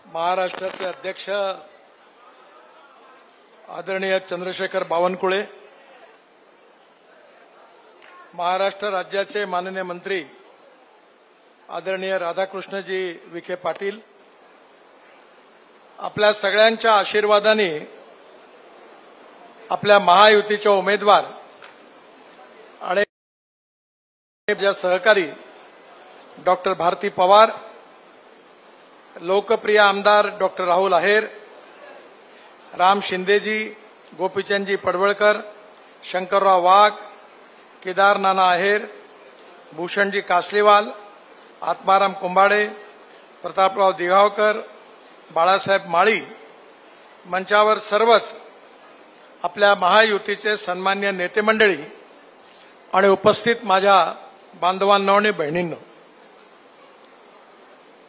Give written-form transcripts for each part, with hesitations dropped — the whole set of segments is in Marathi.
महाराष्ट्राचे अध्यक्ष आदरणीय चंद्रशेखर बावनकुळे, महाराष्ट्र राज्याचे माननीय मंत्री आदरणीय राधाकृष्णजी विखे पाटील, आपल्या सगळ्यांच्या आशीर्वादाने आपल्या महायुतीच्या उमेदवार आणि सहकारी डॉक्टर भारती पवार, लोकप्रिय आमदार डॉक्टर राहुल आहेर, राम शिंदेजी, गोपीचंदजी पडवळकर, शंकरराव वाघ, केदार नाना आहेर, भूषणजी कासलीवाल, आत्माराम कुंभाडे, प्रतापराव दिघावकर, बाळासाहेब माळी, मंचावर सर्वच आपल्या महायुतीचे सन्मान्य नेते मंडळी आणि उपस्थित माझ्या बांधवांनो आणि बहिणींनो,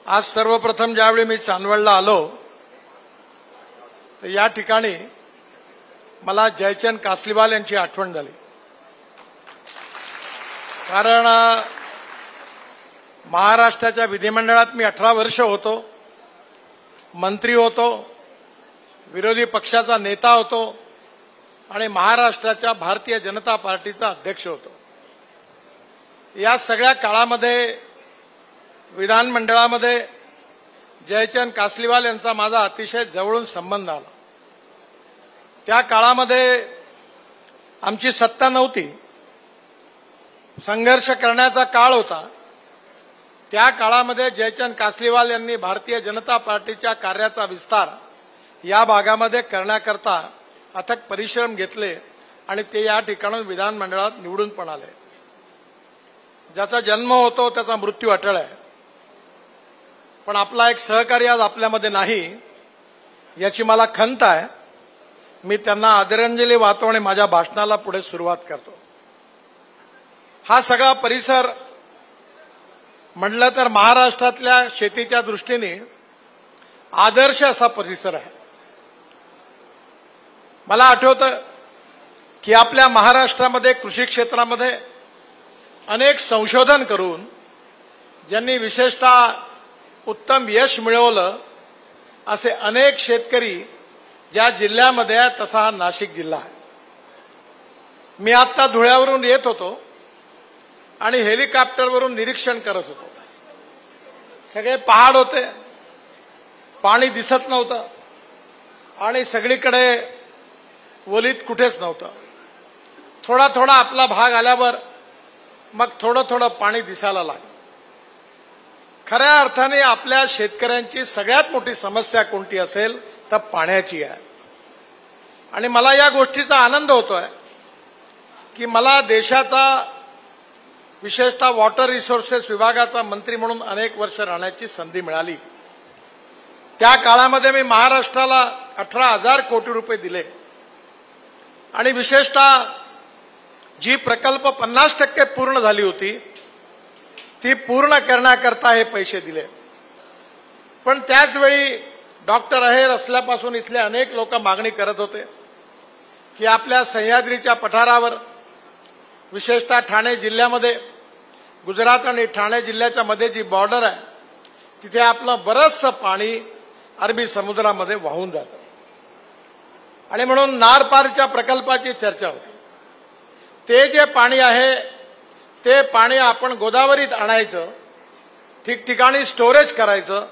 आज सर्वप्रथम ज्यावेळी मी चांदवडला आलो तर या ठिकाणी मला जयचंद कासलीवाल यांची आठवण झाली। कारण महाराष्ट्राच्या विधिमंडळात मी 18 वर्ष होतो, मंत्री होतो, विरोधी पक्षाचा नेता होतो आणि महाराष्ट्राच्या भारतीय जनता पार्टीचा अध्यक्ष होतो। या सगळ्या काळामध्ये विधानमंडळामध्ये जयचंद कासलीवाल यांचा माझा अतिशय जवळून संबंध आला। त्या काळामध्ये आमची सत्ता नव्हती, संघर्ष करण्याचा काळ होता। त्या काळामध्ये जयचंद कासलीवाल यांनी भारतीय जनता पार्टीच्या कार्याचा विस्तार या भागामध्ये करण्याकरता अथक परिश्रम घेतले आणि ते या ठिकाणून विधानमंडळात निवडून पण आले। ज्याचा जन्म होतो त्याचा मृत्यू अटळ आहे, पण आपला एक सहकारी आज आपल्यामध्ये नाही याची मला खंत आहे। मी त्यांना आदरांजली वाहतो आणि माझ्या भाषणाला पुढे सुरुवात करतो। हा सगळा परिसर म्हटलं तर महाराष्ट्रातल्या शेतीच्या दृष्टीने आदर्श असा परिसर आहे। मला आठवतं की आपल्या महाराष्ट्रामध्ये कृषी क्षेत्रामध्ये अनेक संशोधन करून ज्यांनी विशेषतः उत्तम यश मिळवलं असे अनेक शेतकरी ज्या जिल्ह्यामध्ये आहे तसा हा नाशिक जिल्हा आहे। मी आता धुळ्यावरून येत होतो आणि हेलिकॉप्टरवरून निरीक्षण करत होतो। सगळे पहाड होते, पाणी दिसत नव्हतं आणि सगळीकडे ओलीत कुठेच नव्हतं। थोडा थोडा आपला भाग आल्यावर मग थोडं थोडं पाणी दिसायला लागलं। खऱ्या अर्थाने आपल्या शेतकऱ्यांची सगळ्यात मोठी समस्या कोणती असेल तर पाण्याची आहे। आणि मला या गोष्टीचा आनंद होतोय की मला देशाचा विशेषतः वॉटर रिसोर्सेस विभागाचा मंत्री म्हणून अनेक वर्ष राहण्याची संधी मिळाली। त्या काळामध्ये मी महाराष्ट्राला 18,000 कोटी रुपये दिले आणि विशेषतः जी प्रकल्प 50% पूर्ण झाली होती ती पूर्ण करण्याकरता हे पैसे दिले। पण त्याच वेळी डॉक्टर आहेर असल्यापासून इथले अनेक लोक मागणी करत होते की आपल्या सह्याद्रीच्या पठारावर विशेषतः ठाणे जिल्ह्यामध्ये गुजरात आणि ठाणे जिल्ह्याच्या मध्ये जी बॉर्डर आहे तिथे आपलं बरंचसं पाणी अरबी समुद्रामध्ये वाहून जातं आणि म्हणून नारपारच्या प्रकल्पाची चर्चा होती। ते जे पाणी आहे ते पाणी आपण गोदावरीत आणायचं, ठिकठिकाणी स्टोरेज करायचं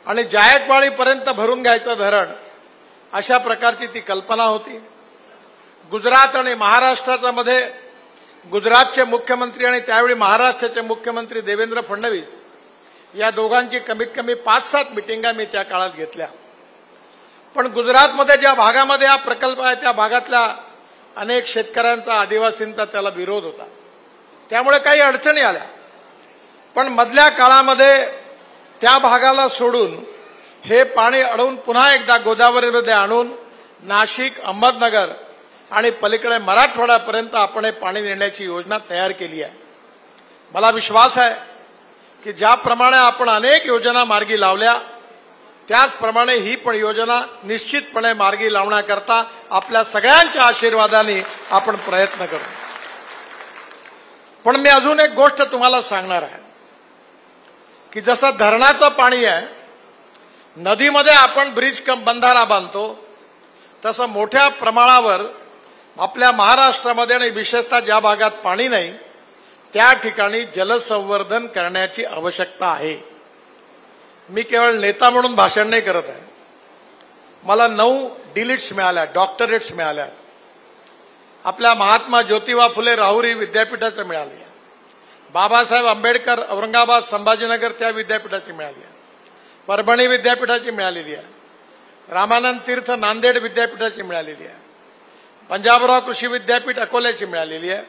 आणि जायकवाडीपर्यंत भरून घ्यायचं धरण, अशा प्रकारची ती कल्पना होती। गुजरात आणि महाराष्ट्राच्या मध्ये गुजरातचे मुख्यमंत्री आणि त्यावेळी महाराष्ट्राचे मुख्यमंत्री देवेंद्र फडणवीस या दोघांची कमीत कमी 5-7 मिटिंगा मी त्या काळात घेतल्या। पण गुजरातमध्ये ज्या भागामध्ये हा प्रकल्प आहे त्या भागातल्या अनेक शेतकऱ्यांचा, आदिवासींचा त्याला विरोध होता, त्यामुळे काही अडचणी आल्या। पण मधल्या काळामध्ये त्या भागाला सोडून हे पाणी अडवून पुन्हा एकदा गोदावरीमध्ये आणून नाशिक, अहमदनगर आणि पलीकडे मराठवाड्यापर्यंत आपण हे पाणी नेण्याची योजना तयार केली आहे। मला विश्वास आहे की ज्याप्रमाणे आपण अनेक योजना मार्गी लावल्या त्याचप्रमाणे ही पण योजना निश्चितपणे मार्गी लावण्याकरता आपल्या सगळ्यांच्या आशीर्वादाने आपण प्रयत्न करू। पण मी अजून एक गोष्ट तुम्हाला सांगणार आहे की जसं धरणाचं पाणी आहे नदीमध्ये आपण ब्रिज बंधारा बांधतो तसं मोठ्या प्रमाणावर आपल्या महाराष्ट्रामध्ये आणि विशेषतः ज्या भागात पाणी नाही त्या ठिकाणी जलसंवर्धन करण्याची आवश्यकता आहे. मी केवळ नेता म्हणून भाषण नाही करत आहे. मला 9 डिलीट्स मिळाल्या, डॉक्टरेट्स मिळाल्या. आपल्या महात्मा ज्योतिबा फुले राहुरी विद्यापीठाचं मिळाली, बाबासाहेब आंबेडकर औरंगाबाद संभाजीनगर त्या विद्यापीठाची मिळाली, परभणी विद्यापीठाची मिळालेली आहे, रामानंद तीर्थ नांदेड विद्यापीठाची मिळालेली आहे, पंजाबराव कृषी विद्यापीठ अकोल्याची मिळालेली आहे.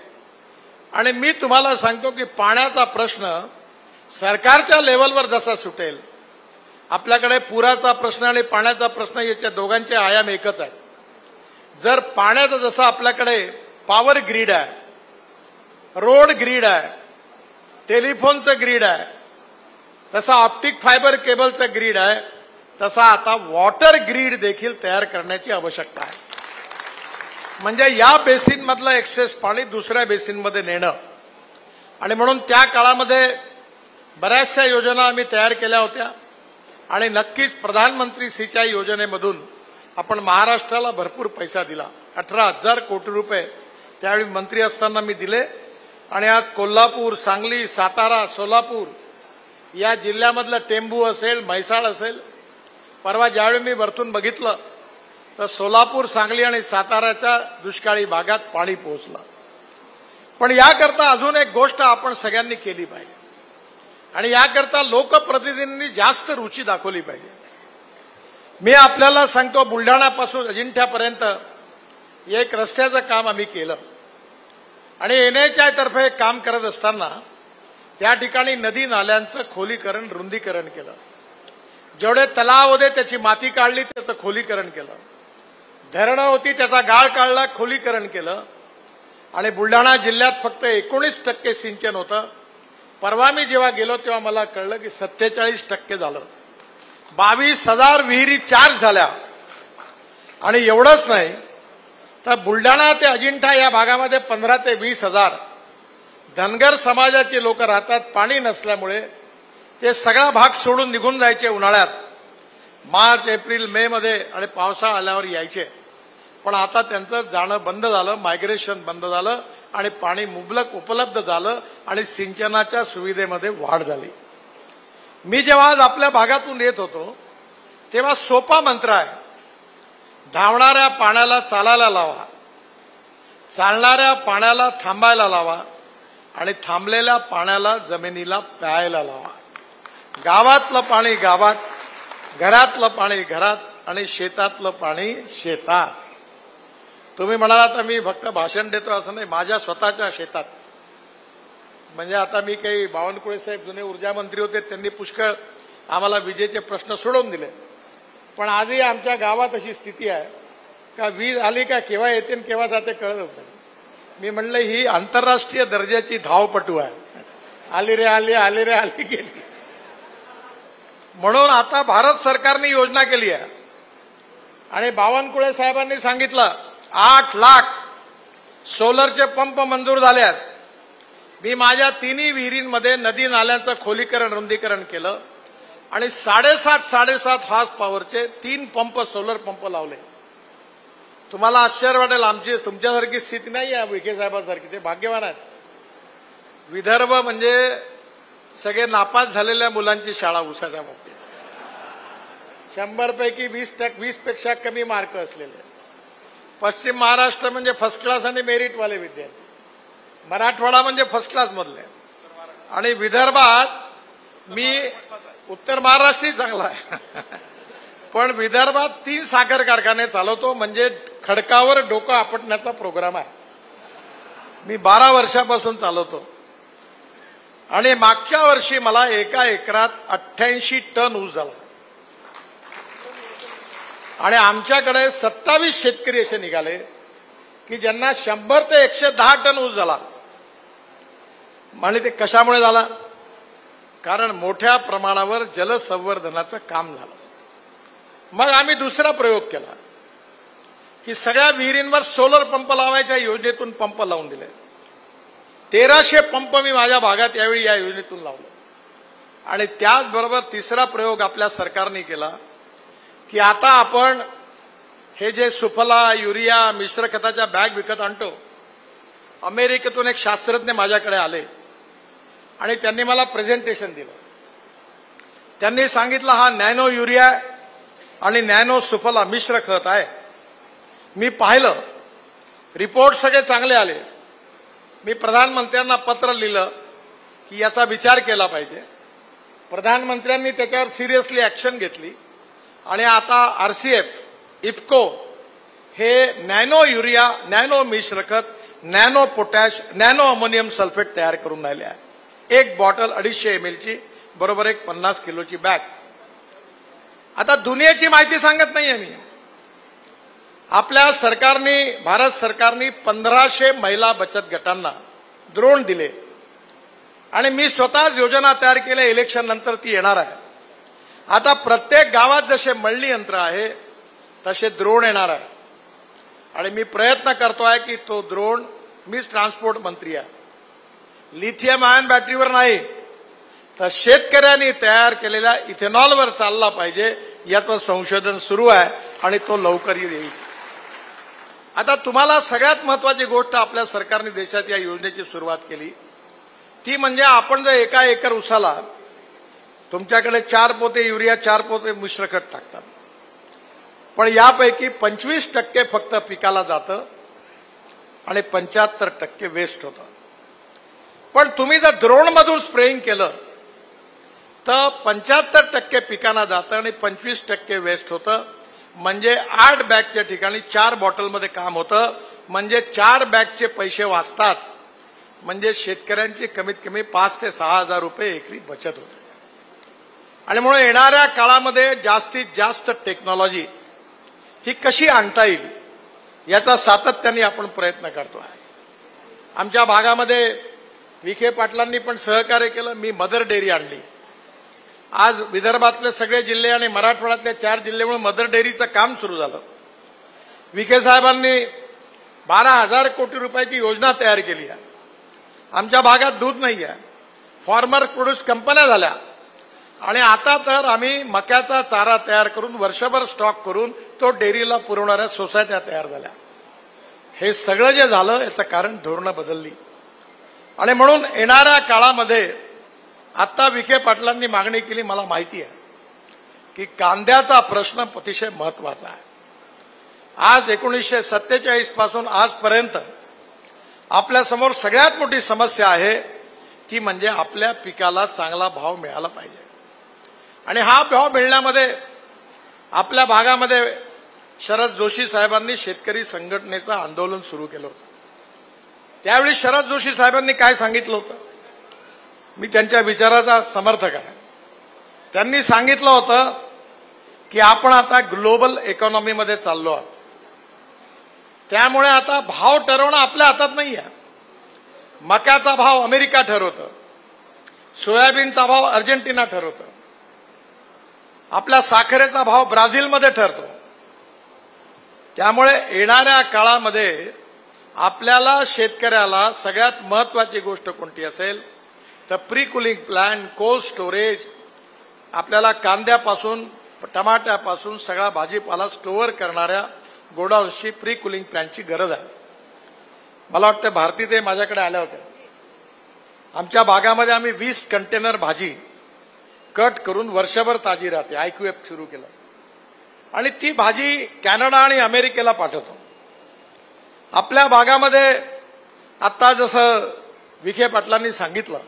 आणि मी तुम्हाला सांगतो की पाण्याचा प्रश्न सरकारच्या लेवलवर जसा सुटेल, आपल्याकडे पुराचा प्रश्न आणि पाण्याचा प्रश्न याच्या दोघांचे आयाम एकच आहे. जर पाण्याचं जसं आपल्याकडे पॉवर ग्रीड आहे, रोड ग्रीड आहे, टेलिफोनचं ग्रीड आहे, तसा ऑप्टिक फायबर केबलचं ग्रीड आहे, तसा आता वॉटर ग्रीड देखील तयार करण्याची आवश्यकता आहे. म्हणजे या बेसिन मधलं एक्सेस पाणी दुसऱ्या बेसिनमध्ये नेणं. आणि म्हणून त्या काळामध्ये बऱ्याचशा योजना आम्ही तयार केल्या होत्या आणि नक्कीच प्रधानमंत्री सिंचाई योजनेमधून आपण महाराष्ट्राला भरपूर पैसा दिला. 18,000 कोटी रुपये त्यावेळी मंत्री असताना मी दिले. आणि आज कोल्हापूर, सांगली, सातारा, सोलापूर या जिल्ह्यामधलं टेंभू असेल, म्हैसाळ असेल, परवा ज्यावेळी मी वरतून बघितलं तर सोलापूर, सांगली आणि साताराच्या दुष्काळी भागात पाणी पोहोचलं. पण याकरता अजून एक गोष्ट आपण सगळ्यांनी केली पाहिजे आणि याकरता लोकप्रतिनिधींनी जास्त रुची दाखवली पाहिजे. मी आपल्याला सांगतो, बुलढाणापासून अजिंठ्यापर्यंत एक रस्त्याचं काम आम्ही केलं आणि NHI तर्फे काम करत असताना त्या ठिकाणी नदी नाल्यांचं खोलीकरण, रुंदीकरण केलं. जेवढे तलाव होते त्याची माती काढली, त्याचं खोलीकरण केलं. धरणं होती त्याचा गाळ काढला, खोलीकरण केलं. आणि बुलढाणा जिल्ह्यात फक्त 19% सिंचन होतं. परवा मी जेव्हा गेलो तेव्हा मला कळलं की 47% झालं. 22,000 विहिरी चार्ज झाल्या. आणि एवढंच नाही तर बुलढाणा ते अजिंठा या भागामध्ये 15 ते 20,000 धनगर समाजाचे लोक राहतात. पाणी नसल्यामुळे ते सगळा भाग सोडून निघून जायचे उन्हाळ्यात. मार्च, एप्रिल, मे मध्ये आणि पावसाळा आल्यावर यायचे. पण आता त्यांचं जाणं बंद झालं, मायग्रेशन बंद झालं आणि पाणी मुबलक उपलब्ध झालं आणि सिंचनाच्या सुविधेमध्ये वाढ झाली. मी जेव्हा आज आपल्या भागातून येत होतो तेव्हा सोपा मंत्र आहे, धावणाऱ्या पाण्याला चालायला लावा, चालणाऱ्या पाण्याला थांबायला लावा आणि थांबलेल्या पाण्याला जमिनीला प्यायला लावा. गावातलं पाणी गावात, घरातलं पाणी घरात आणि शेतातलं पाणी शेतात. तुम्ही म्हणाला तर मी फक्त भाषण देतो असं नाही, माझ्या स्वतःच्या शेतात. म्हणजे आता मी काही बावनकुळे साहेब जुने ऊर्जा मंत्री होते, त्यांनी पुष्कळ आम्हाला विजेचे प्रश्न सोडवून दिले. पण आजही आमच्या गावात अशी स्थिती आहे का वीज आली का केव्हा येते आणि केव्हा जाते कळतच नाही. मी म्हणलं ही आंतरराष्ट्रीय दर्जाची धावपटू आहे, आली रे आली, आली रे आली गेली. म्हणून आता भारत सरकारने योजना केली आहे आणि बावनकुळे साहेबांनी सांगितलं 8 लाख सोलरचे पंप मंजूर झाले आहेत. मी माझ्या 3 विहिरींमध्ये नदी नाल्यांचं खोलीकरण, रुंदीकरण केलं आणि 7.5 हॉर्स पॉवरचे 3 पंप, सोलर पंप लावले. तुम्हाला आश्चर्य वाटेल, आमची तुमच्यासारखी स्थिती नाही आहे विखे साहेबांसारखी, ते भाग्यवान आहेत. विदर्भ म्हणजे सगळे नापास झालेल्या मुलांची शाळा उसाच्या बाबतीत. 100 पैकी 20 पेक्षा कमी मार्क असलेले. पश्चिम महाराष्ट्र म्हणजे फर्स्ट क्लास आणि मेरिटवाले विद्यार्थी. मराठवाडा म्हणजे फर्स्ट क्लास मधले. आणि विदर्भात मी, उत्तर महाराष्ट्रही चांगला आहे पण विदर्भात 3 साखर कारखाने चालवतो. म्हणजे खडकावर डोकं आपटण्याचा प्रोग्राम आहे. मी 12 वर्षापासून चालवतो आणि मागच्या वर्षी मला एका एकरात 88 टन ऊस झाला. आणि आमच्याकडे 27 शेतकरी असे निघाले की ज्यांना 100 ते 110 टन ऊस झाला. आणि ते कशामुळे झाला? कारण मोठ्या प्रमाणावर जलसंवर्धनाचं काम झालं. मग आम्ही दुसरा प्रयोग केला की सगळ्या विहिरींवर सोलर पंप लावायच्या योजनेतून पंप लावून दिले. 1300 पंप मी माझ्या भागात यावेळी या योजनेतून लावले. आणि त्याचबरोबर तिसरा प्रयोग आपल्या सरकारने केला की आता आपण हे जे सुफला युरिया मिश्र खताच्या बॅग विकत आणतो, अमेरिकेतून एक शास्त्रज्ञ माझ्याकडे आले आणि त्यांनी मला प्रेझेंटेशन दिलं. त्यांनी सांगितलं हा नॅनो युरिया आणि नॅनो सुफला मिश्र खत आहे. मी पाहिलं, रिपोर्ट सगळे चांगले आले. मी प्रधानमंत्र्यांना पत्र लिहिलं की याचा विचार केला पाहिजे. प्रधानमंत्र्यांनी त्याच्यावर सिरियसली ऍक्शन घेतली आणि आता RCF, इफ्को हे नॅनो युरिया, नॅनो मिश्र खत, nano potash, nano ammonium sulphate तयार करून राहिले आहे. एक बॉटल 250 ml ची, बरोबर एक 50 किलोची बॅग. आता दुनियेची माहिती सांगत नाहीये मी. आपल्या सरकारने, भारत सरकारने 1500 महिला बचत गटांना ड्रोन दिले आणि मी स्वतःच योजना तयार केल्या. इलेक्शन नंतर ती येणार आहे. आता प्रत्येक गावात जसे मळणी यंत्र आहे तसे ड्रोन येणार आहे आणि मी प्रयत्न करतोय की तो ड्रोन, मीच ट्रान्सपोर्ट मंत्री आहे, लिथियम आयन बॅटरीवर नाही तर शेतकऱ्यांनी तयार केलेल्या इथेनॉलवर चालला पाहिजे. याचं संशोधन सुरू आहे आणि तो लवकर येईल. आता तुम्हाला सगळ्यात महत्वाची गोष्ट आपल्या सरकारने देशात या योजनेची सुरुवात केली ती म्हणजे आपण जर एका एकर उसाला तुमच्याकडे 4 पोते युरिया, 4 पोते मिश्र खत टाकतात, पण यापैकी 25% फक्त पिकाला जातं आणि 75% वेस्ट होतं. पण तुम्ही जर ड्रोनमधून स्प्रेइंग केलं तर 75% पिकांना जातं आणि 25% वेस्ट होतं. म्हणजे 8 बॅगच्या ठिकाणी 4 बॉटलमध्ये काम होतं. म्हणजे 4 बॅगचे पैसे वाचतात. म्हणजे शेतकऱ्यांची कमीत कमी 5 ते 6 हजार रुपये एकरी बचत होते. आणि म्हणून येणाऱ्या काळामध्ये जास्तीत जास्त टेक्नॉलॉजी ही कशी आणता येईल याचा सातत्याने आपण प्रयत्न करतो आहे. आमच्या भागामध्ये विखे पाटलांनी पण सहकार्य केलं. मी मदर डेअरी आणली. आज विदर्भातले सगळे जिल्हे आणि मराठवाड्यातले 4 जिल्ह्यामुळे मदर डेअरीचं काम सुरू झालं. विखे साहेबांनी 12,000 कोटी रुपयाची योजना तयार केली आहे. आमच्या भागात दूध नाही आहे, फार्मर प्रोड्यूस कंपन्या झाल्या आणि आता तर आम्ही मक्याचा चारा तयार करून वर्षभर स्टॉक करून तो डेअरीला पुरवणाऱ्या सोसायट्या तयार झाल्या. हे सगळं जे झालं याचं कारण धोरणं बदलली आणि म्हणून येणाऱ्या काळामध्ये आता विखे पाटलांनी मागणी केली. मला माहिती आहे की कांद्याचा प्रश्न अतिशय महत्वाचा आहे. आज 1947 पासून आजपर्यंत आपल्यासमोर सगळ्यात मोठी समस्या आहे ती म्हणजे आपल्या पिकाला चांगला भाव मिळाला पाहिजे. आणि हा भाव मिळण्यामध्ये आपल्या भागामध्ये शरद जोशी साहेबांनी शेतकरी संघटनेचं आंदोलन सुरू केलं होतं. त्यावेळी शरद जोशी साहेबांनी काय सांगितलं होतं, मी त्यांच्या विचाराचा समर्थक आहे. त्यांनी सांगितलं होतं की आपण आता ग्लोबल इकॉनॉमीमध्ये चाललो आहोत. त्यामुळे आता भाव ठरवणं आपल्या हातात नाही आहे. मक्याचा भाव अमेरिका ठरवतं, सोयाबीनचा भाव अर्जेंटिना ठरवतं, आपल्या साखरेचा भाव ब्राझीलमध्ये ठरतो. त्यामुळे येणाऱ्या काळामध्ये आपल्याला शेतकऱ्याला सगळ्यात महत्वाची गोष्ट कोणती असेल तर pre cooling plant, cold storage. आपल्याला कांद्यापासून टमाट्यापासून सगळा भाजीपाला स्टोअर करणाऱ्या गोडाऊन्सची प्री कुलिंग प्लांटची गरज आहे. मला वाटतं भारती ते माझ्याकडे आल्या होत्या. आमच्या भागामध्ये आम्ही 20 कंटेनर भाजी कट करून वर्षभर ताजी राहते IQF सुरू केलं आणि ती भाजी कॅनडा आणि अमेरिकेला पाठवतो. आपल्या भागामध्ये आता जसं विखे पाटलांनी सांगितलं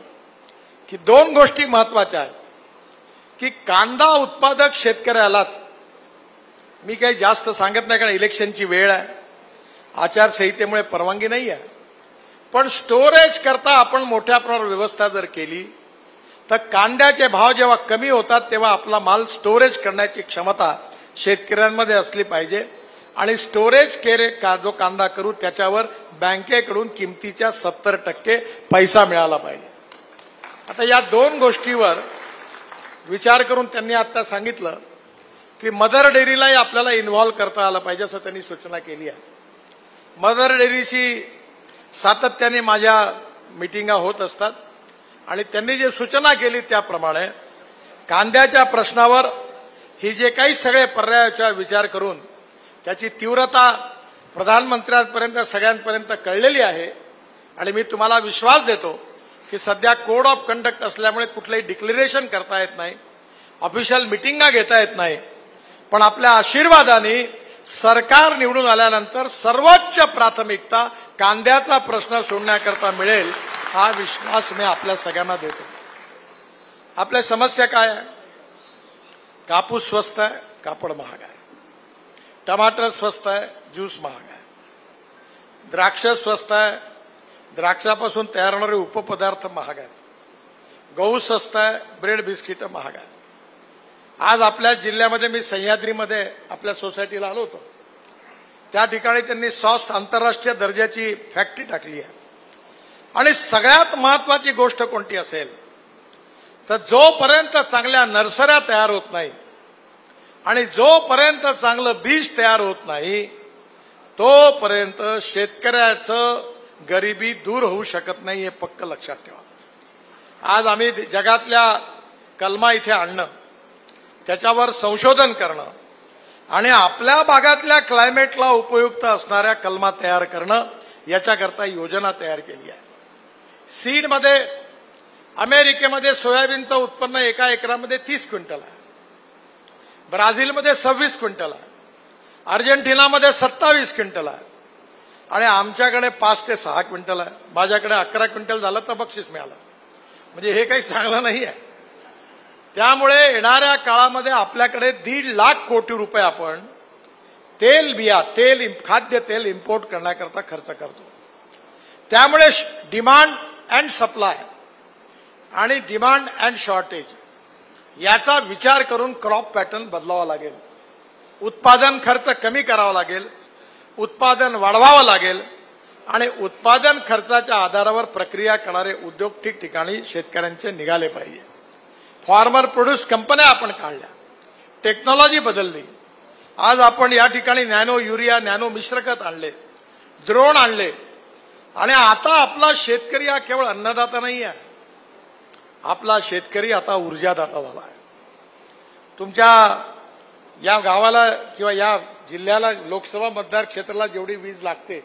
की 2 गोष्टी महत्वाच्या आहेत की कांदा उत्पादक शेतकऱ्यालाच, मी काही जास्त सांगत नाही कारण इलेक्शनची वेळ आहे, आचारसंहितेमुळे परवानगी नाही आहे, पण स्टोरेज करता आपण मोठ्या प्रमाणावर व्यवस्था जर केली तर कांद्याचे भाव जेव्हा कमी होतात तेव्हा आपला माल स्टोरेज करण्याची क्षमता शेतकऱ्यांमध्ये असली पाहिजे आणि स्टोरेज जो कांदा करू त्याच्यावर बँकेकडून किमतीच्या 70% पैसा मिळाला पाहिजे. आता या 2 गोष्टीवर विचार करून त्यांनी आता सांगितलं की मदर डेअरीलाही आपल्याला इन्व्हॉल्व करता आलं पाहिजे असं त्यांनी सूचना केली आहे. मदर डेअरीची सातत्याने माझ्या मिटिंगा होत असतात आणि त्यांनी जे सूचना केली त्याप्रमाणे कांद्याच्या प्रश्नावर ही जे काही सगळे पर्यायाचा विचार करून त्याची तीव्रता प्रधानमंत्र्यांपर्यंत सगळ्यांपर्यंत कळलेली आहे आणि मी तुम्हाला विश्वास देतो की सध्या कोड ऑफ कंडक्ट असल्यामुळे कुठलंही डिक्लेरेशन करता येत नाही, ऑफिशियल मिटिंगा घेता येत नाही, पण आपल्या आशीर्वादाने सरकार निवडून आल्यानंतर सर्वोच्च प्राथमिकता कांद्याचा प्रश्न सोडण्याकरता मिळेल हा विश्वास मी आपल्या सगळ्यांना देतो. आपल्या समस्या काय आहे? कापूस स्वस्त आहे, कापड महाग आहे. टमाटर स्वस्त आहे, ज्यूस महाग आहे. द्राक्ष स्वस्त आहे, द्राक्षापासून तयार होणारे उपपदार्थ महाग आहेत. गहू स्वस्त आहे, ब्रेड बिस्किट महाग आहे. आज आपल्या जिल्ह्यामध्ये मी सह्याद्रीमध्ये आपल्या सोसायटीला आलो होतो. त्या ठिकाणी त्यांनी सॉस आंतरराष्ट्रीय दर्जाची फॅक्टरी टाकली आहे. आणि सगळ्यात महत्वाची गोष्ट कोणती असेल तर जोपर्यंत चांगल्या नर्सऱ्या तयार होत नाही आणि जोपर्यंत चांगलं बीज तयार होत नाही तोपर्यंत शेतकऱ्याचं गरिबी दूर होऊ शकत नाही, हे पक्क लक्षात ठेवा. आज आम्ही जगातल्या कलमा इथे आणणं, त्याच्यावर संशोधन करणं आणि आपल्या भागातल्या क्लायमेटला उपयुक्त असणाऱ्या कलमा तयार करणं याच्याकरता योजना तयार केली आहे. सीडमध्ये अमेरिकेमध्ये सोयाबीनचं उत्पन्न एका एकरामध्ये 30 क्विंटल आहे, ब्राझीलमध्ये 26 क्विंटल आहे, अर्जेंटिनामध्ये 27 क्विंटल आहे आणि आमच्याकडे 5 ते 6 क्विंटल आहे. माझ्याकडे 11 क्विंटल झालं तर बक्षीस मिळालं. म्हणजे हे काही चांगलं नाही आहे. त्यामुळे येणाऱ्या काळामध्ये आपल्याकडे 1.5 लाख कोटी रुपये आपण खाद्य तेल इम्पोर्ट करण्याकरता खर्च करतो. त्यामुळे डिमांड अँड सप्लाय आणि डिमांड अँड शॉर्टेज याचा विचार करून क्रॉप पॅटर्न बदलावा लागेल. उत्पादन खर्च कमी करावा लागेल, उत्पादन वाढवावं लागेल आणि उत्पादन खर्चाच्या आधारावर प्रक्रिया करणारे उद्योग ठिकठिकाणी शेतकऱ्यांचे निघाले पाहिजे. फार्मर प्रोड्यूस कंपन्या आपण काढल्या, टेक्नॉलॉजी बदलली. आज आपण या ठिकाणी नॅनो युरिया, नॅनो मिश्रखत आणले, ड्रोन आणले आणि आता आपला शेतकरी हा केवळ अन्नदाता नाही आहे, आपला शेतकरी आता ऊर्जादाता झाला आहे. तुमच्या या गावाला किंवा या जिल्ह्याला लोकसभा मतदार क्षेत्राला जेवढी वीज लागते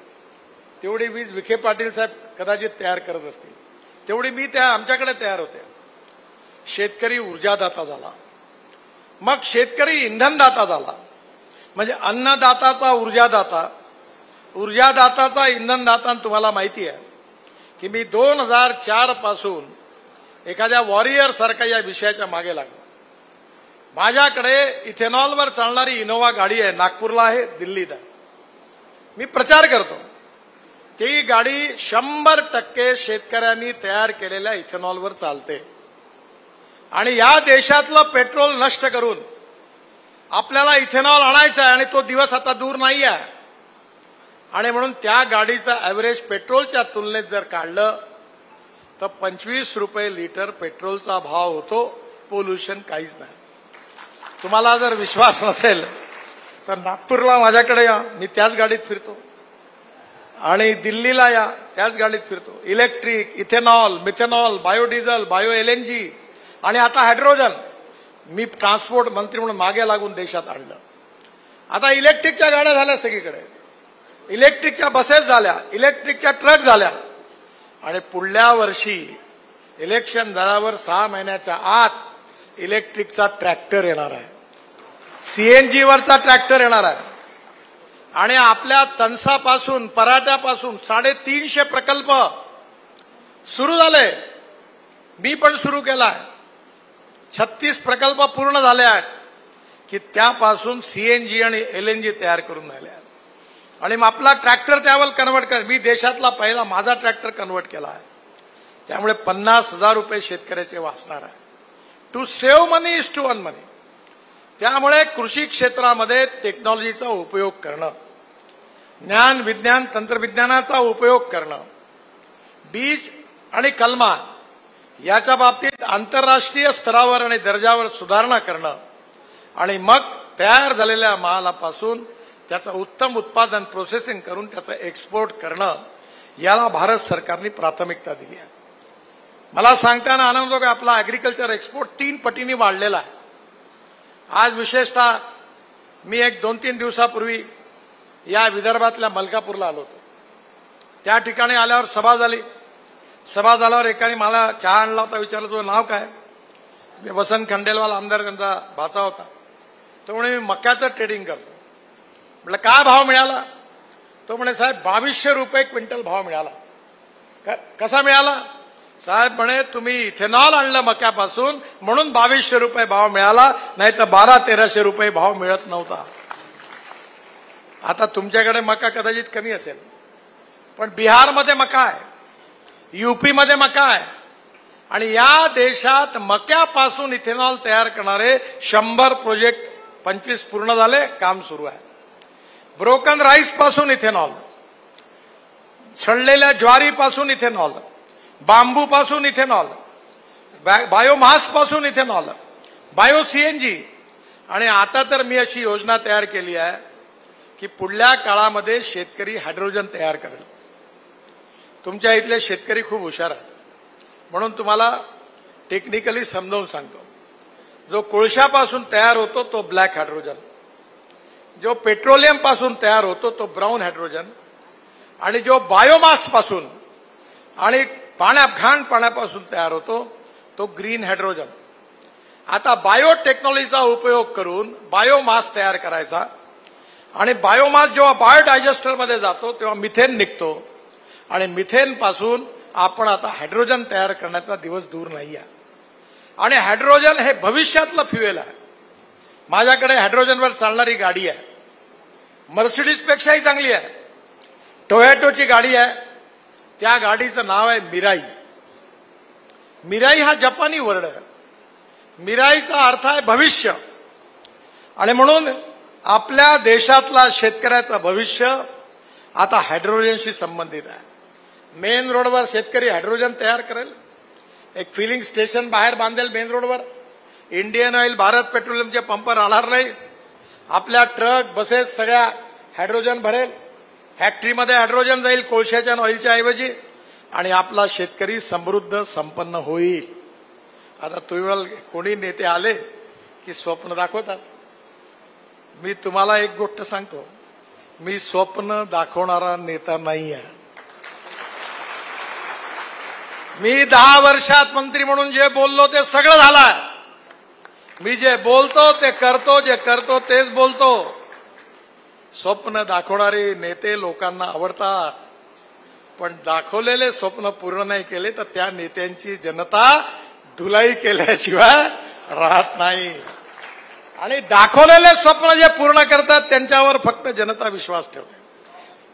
तेवढी वीज विखे पाटील साहेब कदाचित तयार करत असतील, तेवढी मी आमच्याकडे तयार होते. शेतकरी ऊर्जादाता झाला, मग शेतकरी इंधनदाता झाला. म्हणजे अन्नदाताचा ऊर्जादाता, ऊर्जादाताचा इंधनदाता. तुम्हाला माहिती आहे की मी 2004 पासून एखाद्या वॉरियर सारखा या विषयाच्या मागे लागलो. माझ्याकडे इथेनॉलवर चालणारी इनोवा गाडी आहे, नागपूरला आहे, दिल्लीत आहे. मी प्रचार करतो. ती गाडी 100% शेतकऱ्यांनी तयार केलेल्या इथेनॉलवर चालते आणि या देशातलं पेट्रोल नष्ट करून आपल्याला इथेनॉल आणायचं आहे आणि तो दिवस आता दूर नाही आहे. आणि म्हणून त्या गाडीचा ॲव्हरेज पेट्रोलच्या तुलनेत जर काढलं तर 25 रुपये लिटर पेट्रोलचा भाव होतो. पोल्युशन काहीच नाही. तुम्हाला जर विश्वास नसेल तर नागपूरला माझ्याकडे या, मी त्याच गाडीत फिरतो आणि दिल्लीला या, त्याच गाडीत फिरतो. Electric, ethanol, methanol, biodiesel, bio LNG आणि आता हायड्रोजन मी ट्रान्सपोर्ट मंत्री म्हणून मागे लागून देशात आणलं. आता इलेक्ट्रिकच्या गाड्या झाल्या सगळीकडे, इलेक्ट्रिकच्या बसेस झाल्या, इलेक्ट्रिकच्या ट्रक झाल्या आणि पुढल्या वर्षी इलेक्शन झाल्यावर 6 महिन्याच्या आत इलेक्ट्रिकचा ट्रॅक्टर येणार आहे, CNG वरचा ट्रॅक्टर येणार आहे. आणि आपल्या तनसापासून, पराठ्यापासून 350 प्रकल्प सुरू झाले. मी पण सुरू केला आहे. 36 प्रकल्प पूर्ण झाले आहेत की त्यापासून CNG आणि LNG तयार करून झाले आहेत. आणि मग आपला ट्रॅक्टर त्यावर कन्वर्ट कर. मी देशातला पहिला माझा ट्रॅक्टर कन्वर्ट केला आहे. त्यामुळे 50,000 रुपये शेतकऱ्याचे वाचणार आहे. To save money is to earn money. त्यामुळे कृषी क्षेत्रामध्ये टेक्नॉलॉजीचा उपयोग करणं, ज्ञान विज्ञान तंत्रविज्ञानाचा उपयोग करणं, बीज आणि कलमा याच्या बाबतीत आंतरराष्ट्रीय स्तरावर आणि दर्जावर सुधारणा करणं आणि मग तयार झालेल्या मालापासून त्याचं उत्तम उत्पादन प्रोसेसिंग करून त्याचं एक्सपोर्ट करणं, याला भारत सरकारने प्राथमिकता दिली आहे. मला सांगताना आनंद होतो की आपला ऍग्रिकल्चर एक्सपोर्ट 3 पटीने वाढलेला आहे. आज विशेषतः मी एक 2-3 दिवसापूर्वी या विदर्भातल्या मलकापूरला आलो होतो. त्या ठिकाणी आल्यावर सभा झाली. सभा झाल्यावर एकाने मला चहा आणला होता. विचारलं तुझं नाव काय? मी वसंत खंडेलवाल आमदार त्यांचा भाचा होता. तो म्हणे मी मक्याचं ट्रेडिंग करतो. म्हटलं काय भाव मिळाला? तो म्हणे साहेब 2200 रुपये क्विंटल भाव मिळाला. कसा मिळाला? साहेब म्हणे तुम्ही इथेनॉल आणलं मक्यापासून म्हणून 2200 रुपये भाव मिळाला, नाही तर 1200-1300 रुपये भाव मिळत नव्हता. आता तुमच्याकडे मका कदाचित कमी असेल, पण बिहारमध्ये मका आहे, यूपीमध्ये मका आहे, आणि या देशात मक्यापासून इथेनॉल तयार करणारे 100 प्रोजेक्ट 25 पूर्ण झाले, काम सुरू आहे. ब्रोकन राईस पासून इथेनॉल, छळलेल्या ज्वारीपासून इथेनॉल, बांबू पासून इथेनॉल, बायोमास पासून इथेनॉल, बायो सीएनजी, आणि आता तर मी अशी योजना तयार केली आहे की पुढल्या काळामध्ये शेतकरी हायड्रोजन तयार करेल. तुमच्या इथले शेतकरी खूप हुशार आहेत, म्हणून तुम्हाला टेक्निकली समजावून सांगतो. जो कोळशापासून तयार होतो तो ब्लॅक हायड्रोजन, जो पेट्रोलियम पासून तयार होतो तो ब्राऊन हायड्रोजन, आणि जो बायोमास पासून आणि घाण पाण्यापासून तयार होतो तो ग्रीन हायड्रोजन. आता बायोटेक्नॉलॉजीचा उपयोग करून बायोमास तयार करायचा, आणि बायोमास जेव्हा बायोडायजेस्टरमध्ये जातो तेव्हा मिथेन निघतो, आणि मिथेन पासून आपण आता हायड्रोजन तयार करण्याचा दिवस दूर नाही आहे. आणि हायड्रोजन हे भविष्यातलं फ्युएल आहे. माझ्याकडे हायड्रोजनवर चालणारी गाडी आहे, मर्सिडीजपेक्षाही चांगली आहे. टोयोटोची गाडी आहे, त्या गाडीचं नाव आहे मिराई. मिराई हा जपानी वर्ड आहे. मिराईचा अर्थ आहे भविष्य, आणि म्हणून आपल्या देशातला शेतकऱ्याचं भविष्य आता हायड्रोजनशी संबंधित आहे. मेन रोडवर शेतकरी हायड्रोजन तयार करेल, एक फिलिंग स्टेशन बाहेर बांधेल मेन रोडवर, इंडियन ऑइल, भारत पेट्रोलियमचे पंप राहणार नाही, आपल्या ट्रक बसेस सगळ्या हायड्रोजन भरेल, फॅक्टरीमध्ये हायड्रोजन जाईल कोळशाच्या आणि ऑइलच्या ऐवजी, आणि आपला शेतकरी समृद्ध संपन्न होईल. आता तुम्ही कोणी नेते आले की स्वप्न दाखवतात. मी तुम्हाला एक गोष्ट सांगतो, मी स्वप्न दाखवणारा नेता नाही आहे. मी 10 वर्षात मंत्री म्हणून जे बोललो ते सगळं झालंय. मी जे बोलतो ते करतो, जे करतो तेच बोलतो. स्वप्न दाखवणारे नेते लोकांना आवडतात, पण दाखवलेले स्वप्न पूर्ण नाही केले तर त्या नेत्यांची जनता धुलाई केल्याशिवाय राहत नाही. आणि दाखवलेले स्वप्न जे पूर्ण करतात त्यांच्यावर फक्त जनता विश्वास ठेवते.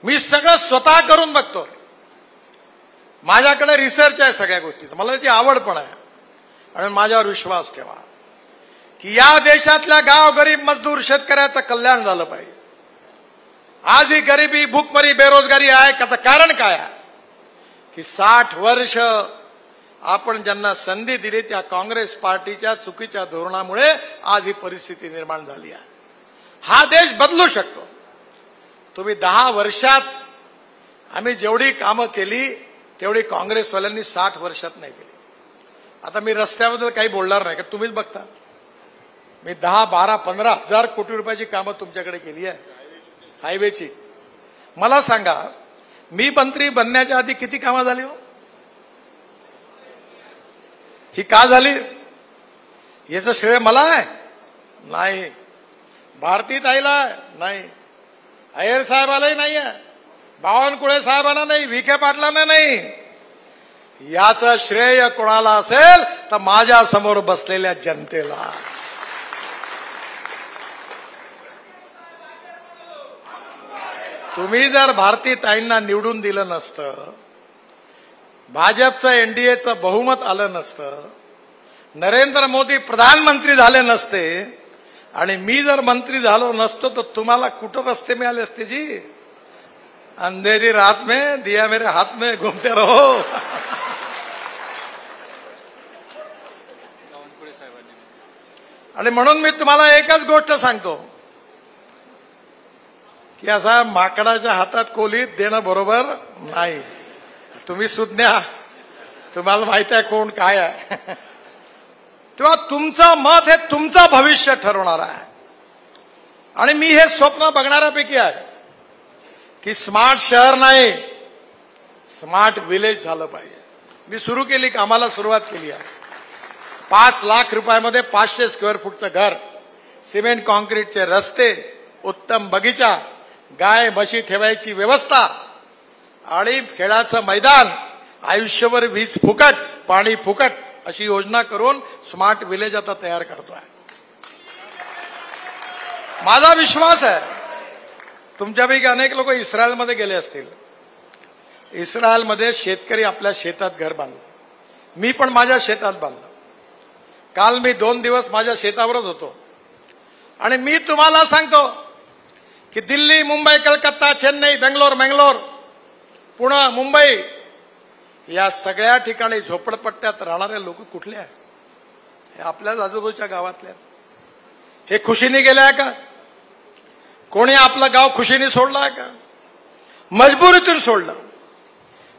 मी सगळं स्वतः करून बघतो. माझ्याकडे रिसर्च आहे सगळ्या गोष्टीचा, मला त्याची आवड पण आहे, आणि माझ्यावर विश्वास ठेवा की या देशातल्या गाव गरीब मजदूर शेतकऱ्याचं कल्याण झालं पाहिजे. आज ही गरिबी, भूकमरी, बेरोजगारी आहे, त्याचं कारण काय आहे की 60 वर्ष आपण ज्यांना संधी दिली त्या काँग्रेस पार्टीच्या चुकीच्या धोरणामुळे आज ही परिस्थिती निर्माण झाली आहे. हा देश बदलू शकतो. तुम्ही 10 वर्षात आम्ही जेवढी कामं केली तेवढी काँग्रेसवाल्यांनी 60 वर्षात नाही केली. आता मी रस्त्याबद्दल काही बोलणार नाही, का तुम्हीच बघता. मी 10, 12, 15 हजार कोटी रुपयाची कामं तुमच्याकडे केली आहे हायवेची. मला सांगा, मी मंत्री बनण्याच्या आधी किती कामं झाली हो? ही का झाली? याचं श्रेय मला आहे? नाही. भारतीताईला आहे? नाही. अय्यर साहेबालाही नाही आहे, बावनकुळे साहेबांना नाही, विखे पाटलांना नाही. याचं श्रेय कोणाला असेल तर माझ्या समोर बसलेल्या जनतेला. तुम्ही जर भारतीताईंना निवडून दिलं नसतं, भाजपचं एनडीएचं बहुमत आलं नसतं, नरेंद्र मोदी प्रधानमंत्री झाले नसते, आणि मी जर मंत्री झालो नसतो तर तुम्हाला कुठं रस्ते मिळाले असते जी? अंधेरी रात में दिया मेरे हाथ में घूमते रहो. आणि म्हणून मी तुम्हाला एकच गोष्ट सांगतो की असा माकडाच्या हातात कोलीत देणं बरोबर नाही. तुम्ही सुज्ञा, तुम्हाला माहित आहे कोण काय आहे. तेव्हा तुमचं मत हे तुमचं भविष्य ठरवणार आहे. आणि मी हे स्वप्न बघणाऱ्यापैकी आहे की स्मार्ट शहर नाही, स्मार्ट विलेज झालं पाहिजे. मी सुरू केली, कामाला सुरुवात केली आहे. 5 लाख रुपयामध्ये 500 स्क्वेअर फूटचं घर, सिमेंट कॉन्क्रीटचे रस्ते, उत्तम बगीचा, गाय म्हशी ठेवायची व्यवस्था आणि खेळाचं मैदान, आयुष्यभर वीज फुकट, पाणी फुकट अशी योजना करून स्मार्ट विलेज आता तयार करतोय. माझा विश्वास आहे तुमच्यापैकी अनेक लोक इस्रायलमध्ये गेले असतील. इस्रायलमध्ये शेतकरी आपल्या शेतात घर बांधलं. मी पण माझ्या शेतात बांधलं. काल मी 2 दिवस माझ्या शेतावरच होतो. आणि मी तुम्हाला सांगतो की दिल्ली, मुंबई, कलकत्ता, चेन्नई, बेंगलोर, पुणे, मुंबई या सगळ्या ठिकाणी झोपडपट्ट्यात राहणारे लोक कुठले आहेत? हे आपल्याच आजूबाजूच्या गावातले. हे खुशीने गेले आहे का? कोणी आपलं गाव खुशीने सोडलं आहे का? मजबुरीतून सोडलं.